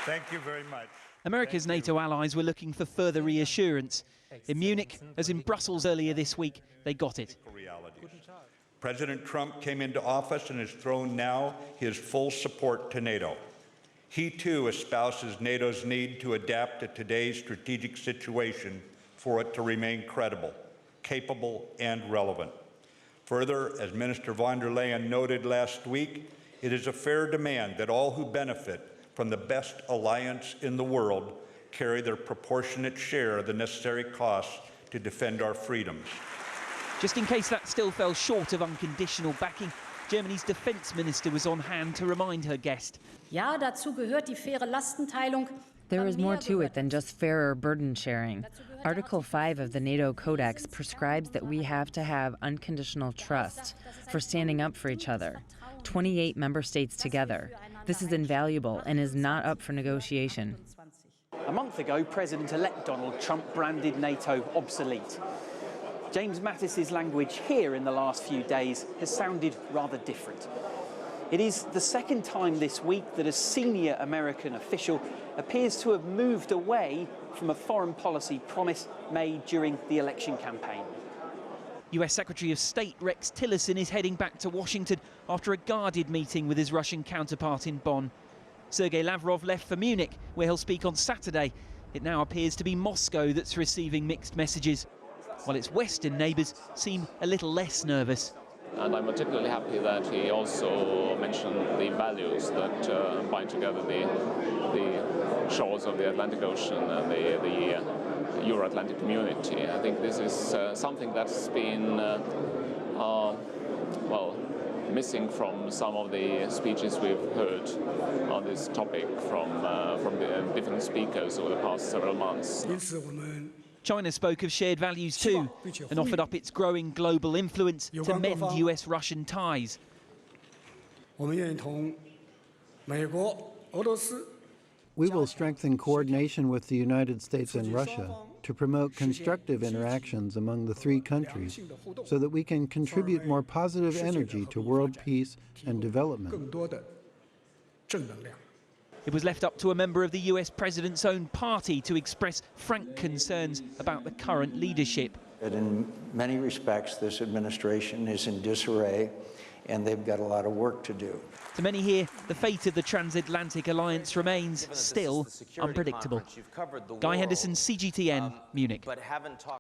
Thank you very much. America's NATO allies were looking for further reassurance. In Munich, as in Brussels earlier this week, they got it. President Trump came into office and has thrown now his full support to NATO. He too espouses NATO's need to adapt to today's strategic situation for it to remain credible, capable, and relevant. Further, as Minister von der Leyen noted last week, it is a fair demand that all who benefit from the best alliance in the world carry their proportionate share of the necessary costs to defend our freedoms. Just in case that still fell short of unconditional backing, Germany's defence minister was on hand to remind her guest. Ja, dazu gehört die faire Lastenteilung. There is more to it than just fairer burden sharing. Article 5 of the NATO Codex prescribes that we have to have unconditional trust for standing up for each other. 28 member states together. This is invaluable and is not up for negotiation. A month ago, President-elect Donald Trump branded NATO obsolete. James Mattis's language here in the last few days has sounded rather different. It is the second time this week that a senior American official appears to have moved away from a foreign policy promise made during the election campaign. US Secretary of State Rex Tillerson is heading back to Washington after a guarded meeting with his Russian counterpart in Bonn. Sergei Lavrov left for Munich, where he'll speak on Saturday. It now appears to be Moscow that's receiving mixed messages, while its Western neighbours seem a little less nervous. And I'm particularly happy that he also mentioned the values that bind together the shores of the Atlantic Ocean and the Euro-Atlantic community. I think this is something that's been, well, missing from some of the speeches we've heard on this topic from the different speakers over the past several months. China spoke of shared values too and offered up its growing global influence to mend US-Russian ties. We will strengthen coordination with the United States and Russia to promote constructive interactions among the three countries so that we can contribute more positive energy to world peace and development. It was left up to a member of the US president's own party to express frank concerns about the current leadership. In many respects, this administration is in disarray, and they've got a lot of work to do. To many here, the fate of the transatlantic alliance remains still unpredictable. Guy Henderson, CGTN, Munich.